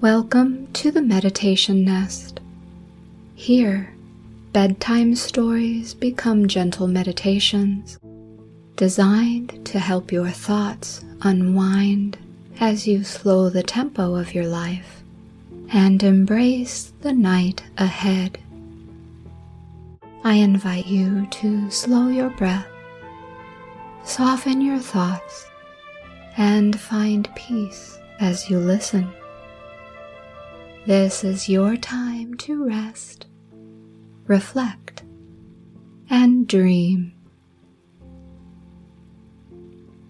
Welcome to the Meditation Nest. Here, bedtime stories become gentle meditations, designed to help your thoughts unwind as you slow the tempo of your life and embrace the night ahead. I invite you to slow your breath, soften your thoughts, and find peace as you listen. This is your time to rest, reflect, and dream.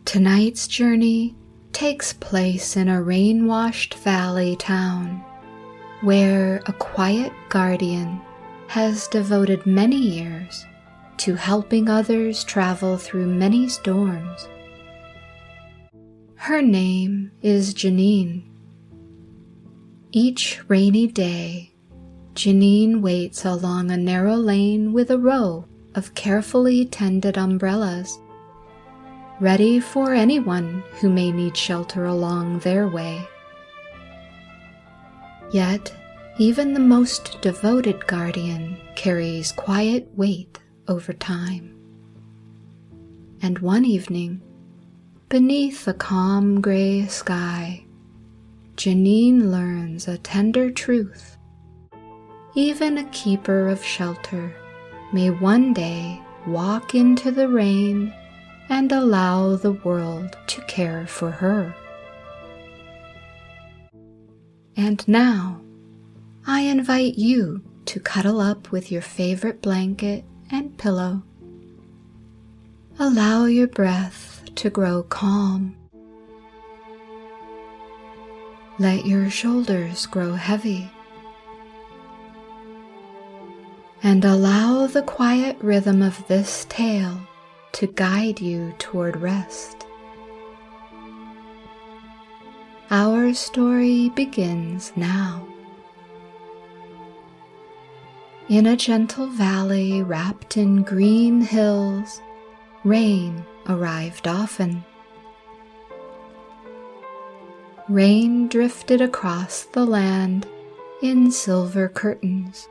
Tonight's journey takes place in a rain-washed valley town where a quiet guardian has devoted many years to helping others travel through many storms. Her name is Janine. Each rainy day, Janine waits along a narrow lane with a row of carefully tended umbrellas, ready for anyone who may need shelter along their way. Yet, even the most devoted guardian carries quiet weight over time. And one evening, beneath a calm gray sky, Janine learns a tender truth. Even a keeper of shelter may one day walk into the rain and allow the world to care for her. And now, I invite you to cuddle up with your favorite blanket and pillow. Allow your breath to grow calm. Let your shoulders grow heavy. And allow the quiet rhythm of this tale to guide you toward rest. Our story begins now. In a gentle valley wrapped in green hills, rain arrived often. Rain drifted across the land in silver curtains.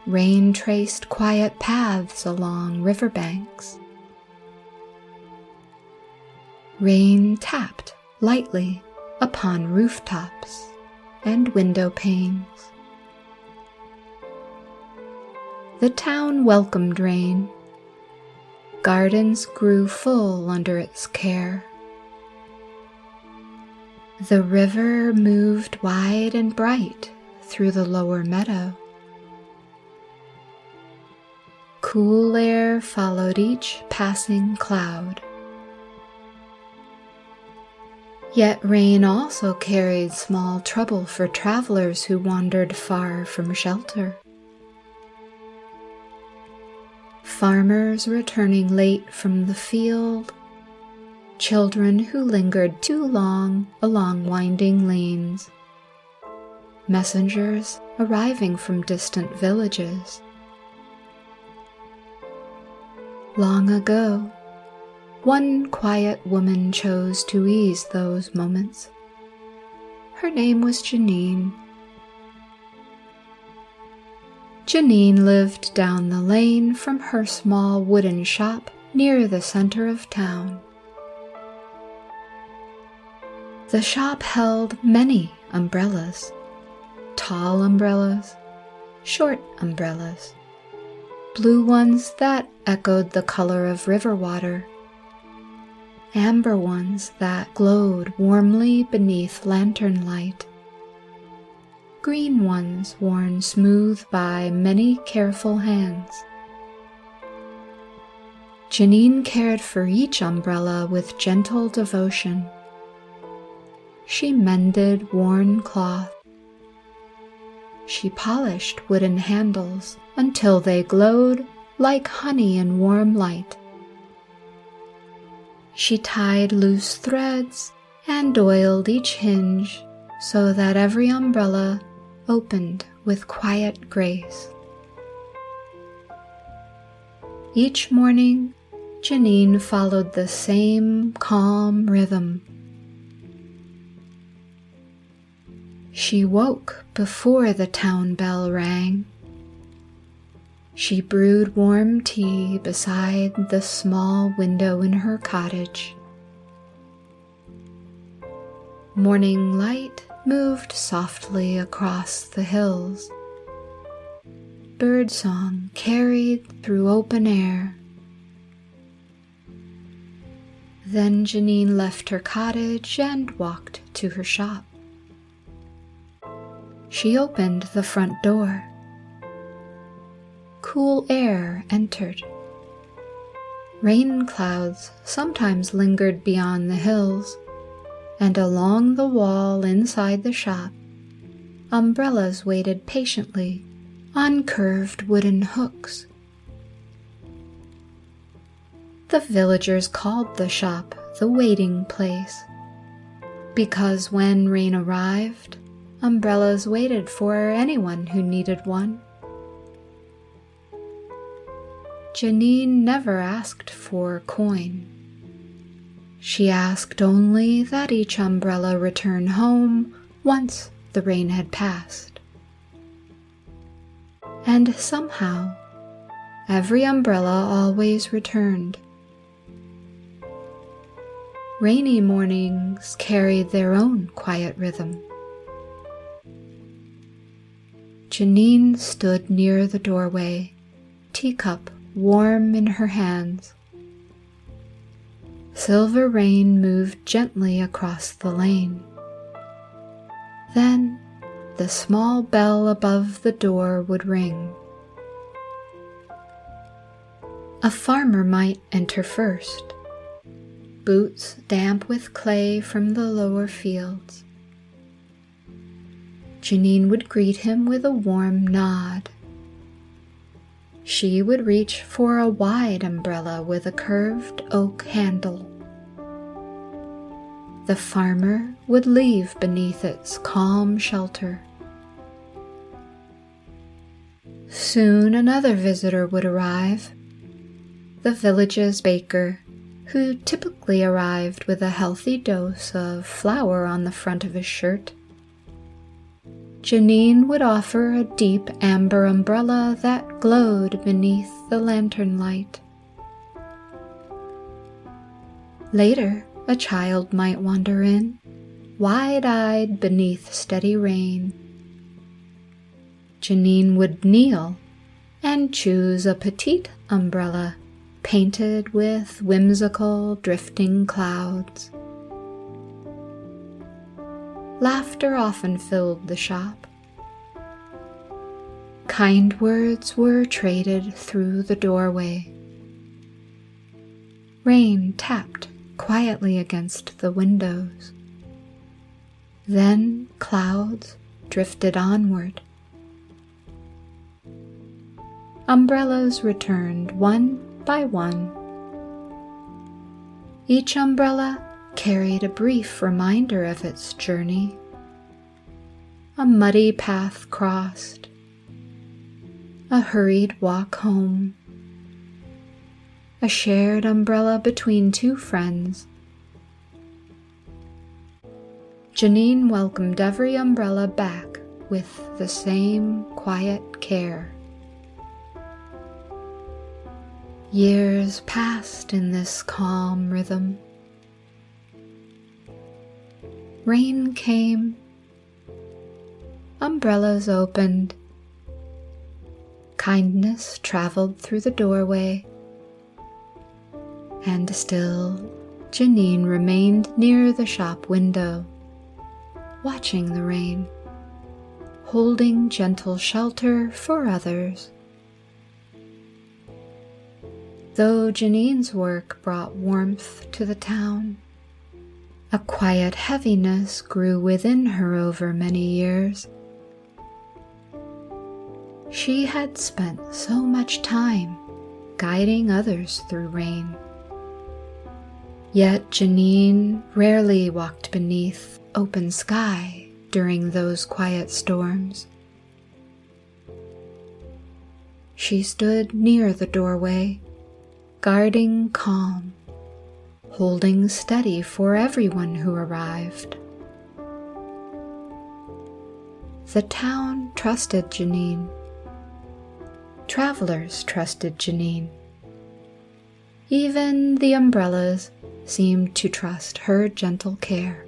Rain traced quiet paths along riverbanks. Rain tapped lightly upon rooftops and window panes. The town welcomed rain. Gardens grew full under its care. The river moved wide and bright through the lower meadow. Cool air followed each passing cloud. Yet rain also carried small trouble for travelers who wandered far from shelter. Farmers returning late from the field, children who lingered too long along winding lanes, messengers arriving from distant villages. Long ago, one quiet woman chose to ease those moments. Her name was Janine. Janine lived down the lane from her small wooden shop near the center of town. The shop held many umbrellas, tall umbrellas, short umbrellas, blue ones that echoed the color of river water, amber ones that glowed warmly beneath lantern light, green ones worn smooth by many careful hands. Janine cared for each umbrella with gentle devotion. She mended worn cloth. She polished wooden handles until they glowed like honey in warm light. She tied loose threads and oiled each hinge so that every umbrella opened with quiet grace. Each morning, Janine followed the same calm rhythm. She woke before the town bell rang. She brewed warm tea beside the small window in her cottage. Morning light moved softly across the hills. Birdsong carried through open air. Then Janine left her cottage and walked to her shop. She opened the front door. Cool air entered. Rain clouds sometimes lingered beyond the hills, and along the wall inside the shop, umbrellas waited patiently on curved wooden hooks. The villagers called the shop the waiting place, because when rain arrived, umbrellas waited for anyone who needed one. Janine never asked for coin. She asked only that each umbrella return home once the rain had passed. And somehow, every umbrella always returned. Rainy mornings carried their own quiet rhythm. Janine stood near the doorway, teacup warm in her hands. Silver rain moved gently across the lane. Then the small bell above the door would ring. A farmer might enter first, boots damp with clay from the lower fields. Janine would greet him with a warm nod. She would reach for a wide umbrella with a curved oak handle. The farmer would leave beneath its calm shelter. Soon another visitor would arrive, the village's baker, who typically arrived with a healthy dose of flour on the front of his shirt. Janine would offer a deep amber umbrella that glowed beneath the lantern light. Later, a child might wander in, wide-eyed beneath steady rain. Janine would kneel and choose a petite umbrella painted with whimsical drifting clouds. Laughter often filled the shop. Kind words were traded through the doorway. Rain tapped quietly against the windows. Then clouds drifted onward. Umbrellas returned one by one. Each umbrella carried a brief reminder of its journey. A muddy path crossed, a hurried walk home, a shared umbrella between two friends. Janine welcomed every umbrella back with the same quiet care. Years passed in this calm rhythm. Rain came, umbrellas opened, kindness traveled through the doorway, and still Janine remained near the shop window, watching the rain, holding gentle shelter for others. Though Janine's work brought warmth to the town, a quiet heaviness grew within her over many years. She had spent so much time guiding others through rain. Yet Janine rarely walked beneath open sky during those quiet storms. She stood near the doorway, guarding calm, holding steady for everyone who arrived. The town trusted Janine. Travelers trusted Janine. Even the umbrellas seemed to trust her gentle care.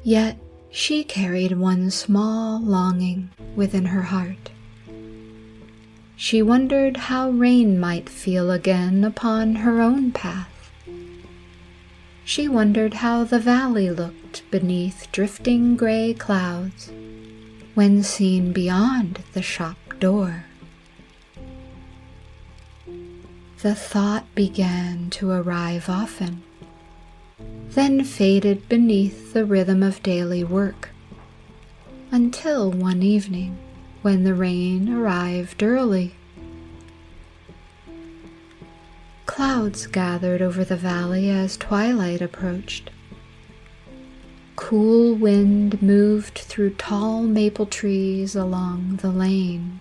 Yet she carried one small longing within her heart. She wondered how rain might feel again upon her own path. She wondered how the valley looked beneath drifting gray clouds when seen beyond the shop door. The thought began to arrive often, then faded beneath the rhythm of daily work, until one evening when the rain arrived early. Clouds gathered over the valley as twilight approached. Cool wind moved through tall maple trees along the lane.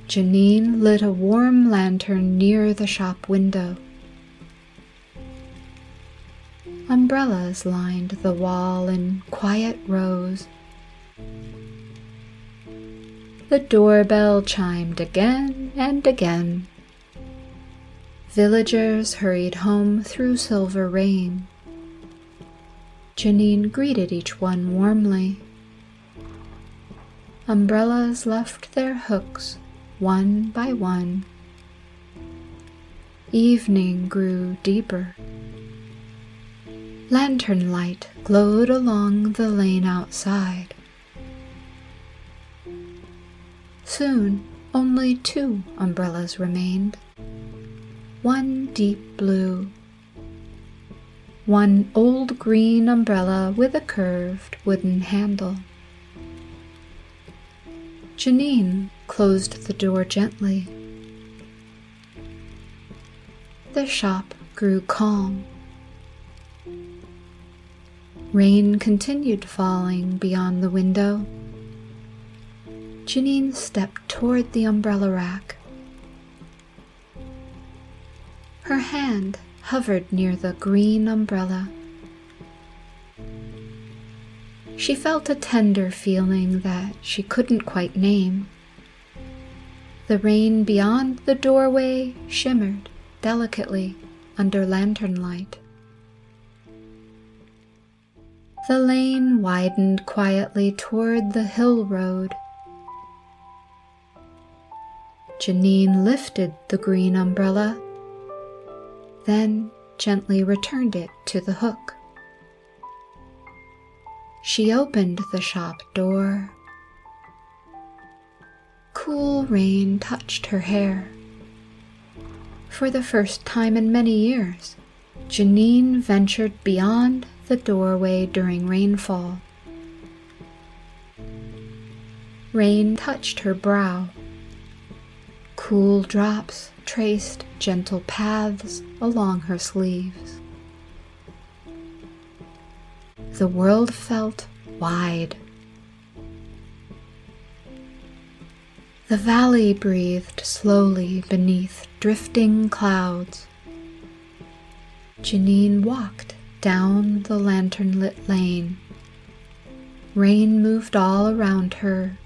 Janine lit a warm lantern near the shop window. Umbrellas lined the wall in quiet rows. The doorbell chimed again and again. Villagers hurried home through silver rain. Janine greeted each one warmly. Umbrellas left their hooks one by one. Evening grew deeper. Lantern light glowed along the lane outside. Soon, only 2 umbrellas remained. One deep blue, one old green umbrella with a curved wooden handle. Janine closed the door gently. The shop grew calm. Rain continued falling beyond the window. Janine stepped toward the umbrella rack. Her hand hovered near the green umbrella. She felt a tender feeling that she couldn't quite name. The rain beyond the doorway shimmered delicately under lantern light. The lane widened quietly toward the hill road. Janine lifted the green umbrella, then gently returned it to the hook. She opened the shop door. Cool rain touched her hair. For the first time in many years, Janine ventured beyond the doorway during rainfall. Rain touched her brow. Cool drops traced gentle paths along her sleeves. The world felt wide. The valley breathed slowly beneath drifting clouds. Janine walked down the lantern-lit lane. Rain moved all around her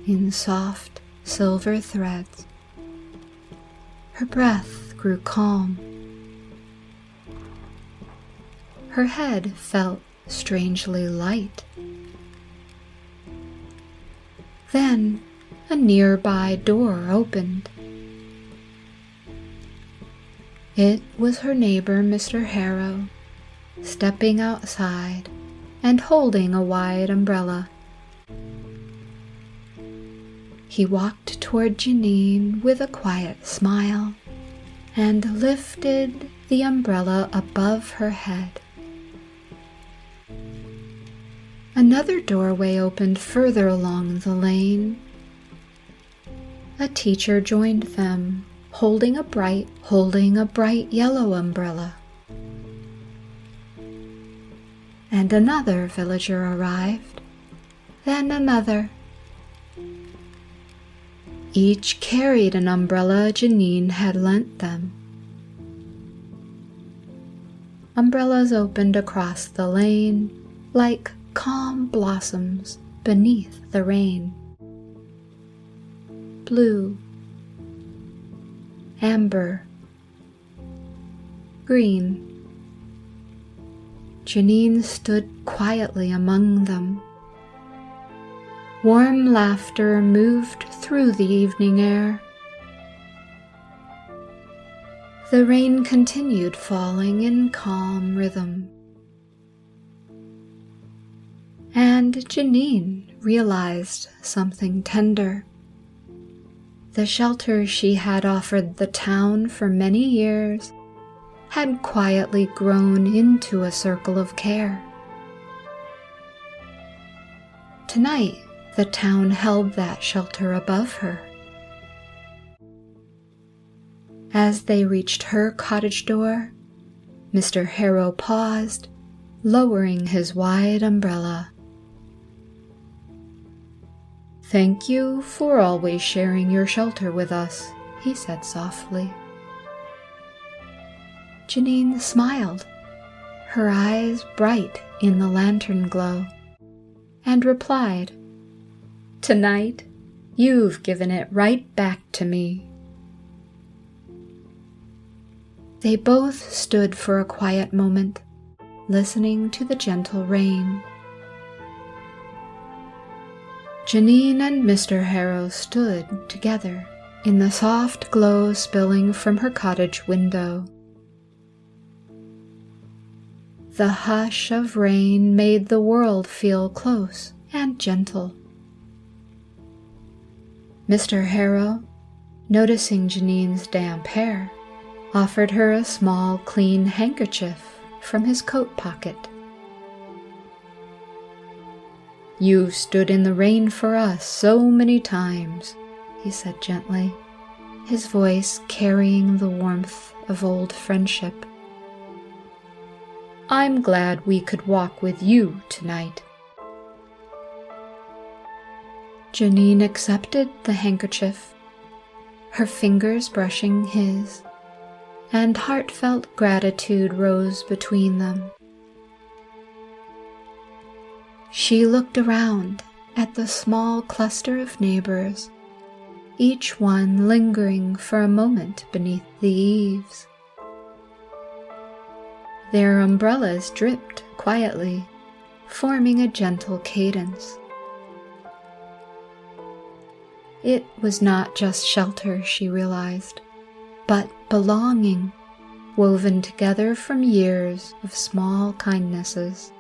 in soft silver threads. Her breath grew calm. Her head felt strangely light. Then a nearby door opened. It was her neighbor, Mr. Harrow, stepping outside and holding a wide umbrella. He walked toward Janine with a quiet smile and lifted the umbrella above her head. Another doorway opened further along the lane. A teacher joined them, holding a bright yellow umbrella. And another villager arrived, then another. Each carried an umbrella Janine had lent them. Umbrellas opened across the lane, like calm blossoms beneath the rain. Blue, amber, green. Janine stood quietly among them. Warm laughter moved through the evening air. The rain continued falling in calm rhythm. And Janine realized something tender. The shelter she had offered the town for many years had quietly grown into a circle of care. Tonight, the town held that shelter above her. As they reached her cottage door, Mr. Harrow paused, lowering his wide umbrella. "Thank you for always sharing your shelter with us," he said softly. Janine smiled, her eyes bright in the lantern glow, and replied, "Tonight, you've given it right back to me." They both stood for a quiet moment, listening to the gentle rain. Janine and Mr. Harrow stood together in the soft glow spilling from her cottage window. The hush of rain made the world feel close and gentle. Mr. Harrow, noticing Janine's damp hair, offered her a small, clean handkerchief from his coat pocket. "You've stood in the rain for us so many times," he said gently, his voice carrying the warmth of old friendship. "I'm glad we could walk with you tonight." Janine accepted the handkerchief, her fingers brushing his, and heartfelt gratitude rose between them. She looked around at the small cluster of neighbors, each one lingering for a moment beneath the eaves. Their umbrellas dripped quietly, forming a gentle cadence. It was not just shelter, she realized, but belonging, woven together from years of small kindnesses.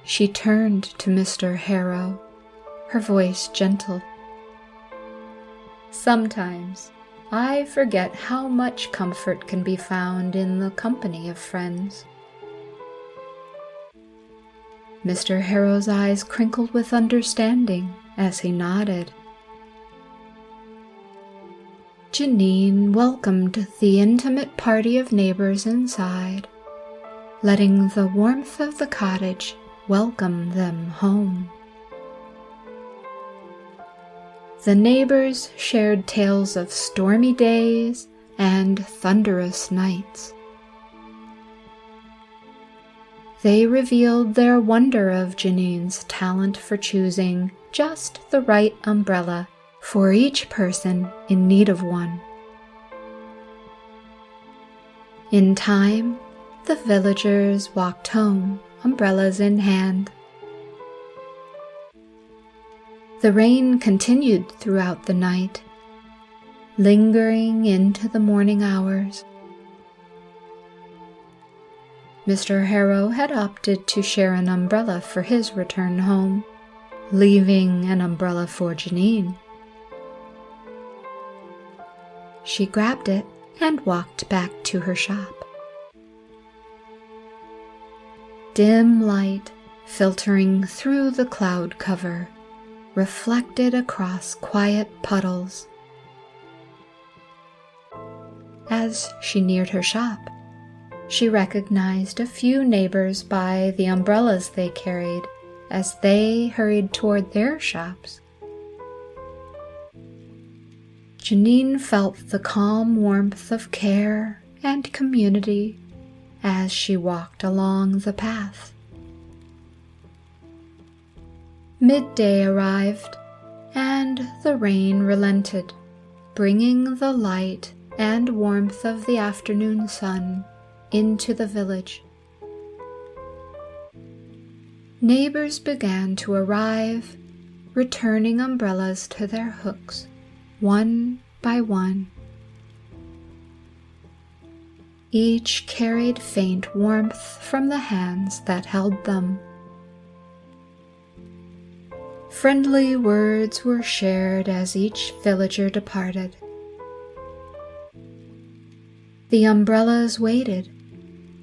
She turned to Mr. Harrow, her voice gentle. "Sometimes I forget how much comfort can be found in the company of friends." Mr. Harrow's eyes crinkled with understanding as he nodded. Janine welcomed the intimate party of neighbors inside, letting the warmth of the cottage welcome them home. The neighbors shared tales of stormy days and thunderous nights. They revealed their wonder of Janine's talent for choosing just the right umbrella for each person in need of one. In time, the villagers walked home, umbrellas in hand. The rain continued throughout the night, lingering into the morning hours. Mr. Harrow had opted to share an umbrella for his return home, leaving an umbrella for Janine. She grabbed it and walked back to her shop. Dim light, filtering through the cloud cover, reflected across quiet puddles. As she neared her shop, she recognized a few neighbors by the umbrellas they carried as they hurried toward their shops. Janine felt the calm warmth of care and community as she walked along the path. Midday arrived, and the rain relented, bringing the light and warmth of the afternoon sun into the village. Neighbors began to arrive, returning umbrellas to their hooks, one by one. Each carried faint warmth from the hands that held them. Friendly words were shared as each villager departed. The umbrellas waited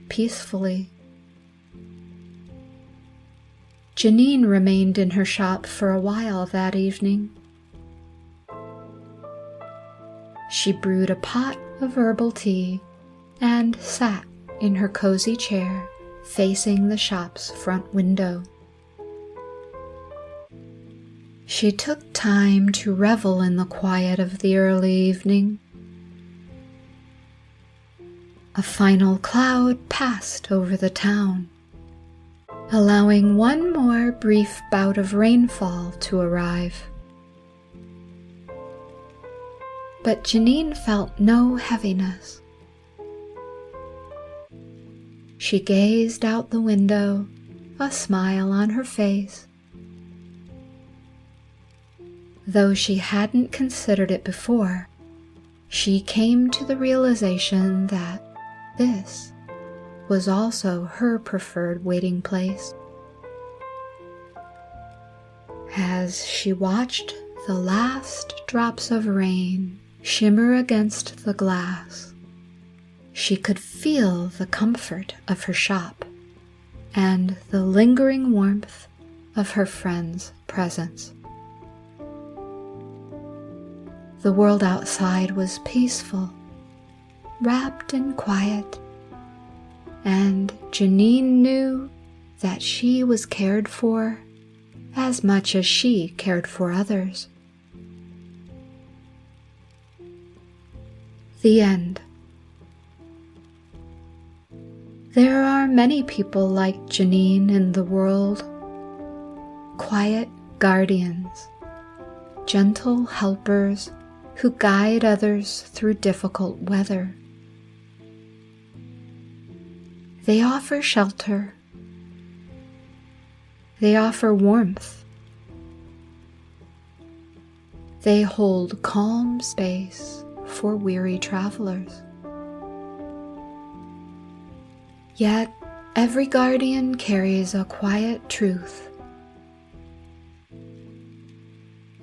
peacefully. Janine remained in her shop for a while that evening. She brewed a pot of herbal tea and sat in her cozy chair facing the shop's front window. She took time to revel in the quiet of the early evening. A final cloud passed over the town, allowing one more brief bout of rainfall to arrive. But Janine felt no heaviness. She gazed out the window, a smile on her face. Though she hadn't considered it before, she came to the realization that this was also her preferred waiting place. As she watched the last drops of rain shimmer against the glass, she could feel the comfort of her shop and the lingering warmth of her friend's presence. The world outside was peaceful, wrapped in quiet, and Janine knew that she was cared for as much as she cared for others. The end. There are many people like Janine in the world, quiet guardians, gentle helpers who guide others through difficult weather. They offer shelter. They offer warmth. They hold calm space for weary travelers. Yet every guardian carries a quiet truth.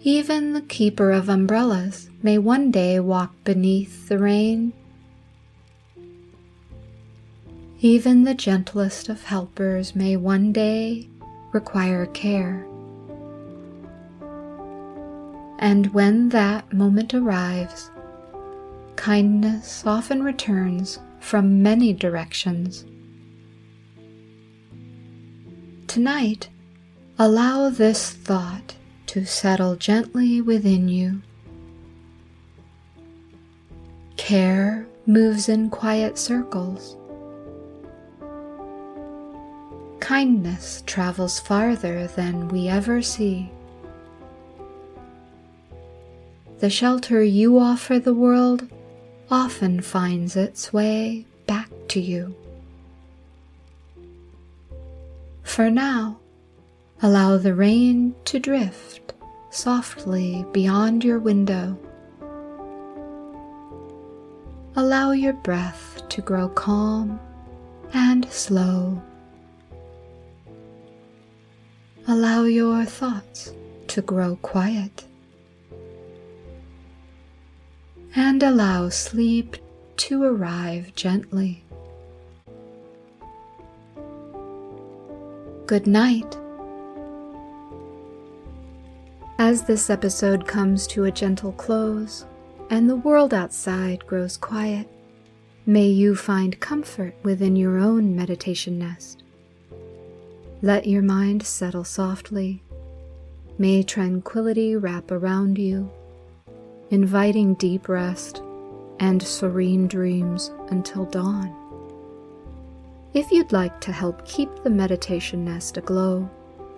Even the keeper of umbrellas may one day walk beneath the rain. Even the gentlest of helpers may one day require care. And when that moment arrives, kindness often returns from many directions. Tonight, allow this thought to settle gently within you. Care moves in quiet circles. Kindness travels farther than we ever see. The shelter you offer the world often finds its way back to you. For now, allow the rain to drift softly beyond your window. Allow your breath to grow calm and slow. Allow your thoughts to grow quiet. And allow sleep to arrive gently. Good night. As this episode comes to a gentle close and the world outside grows quiet, may you find comfort within your own meditation nest. Let your mind settle softly. May tranquility wrap around you, inviting deep rest and serene dreams until dawn. If you'd like to help keep the meditation nest aglow,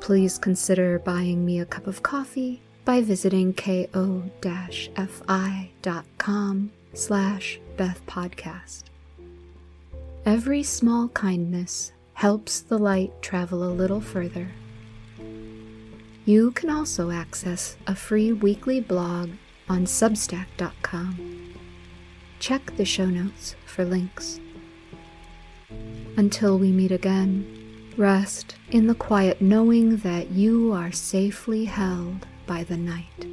please consider buying me a cup of coffee by visiting ko-fi.com/BethPodcast. Every small kindness helps the light travel a little further. You can also access a free weekly blog on substack.com. Check the show notes for links. Until we meet again, rest in the quiet knowing that you are safely held by the night.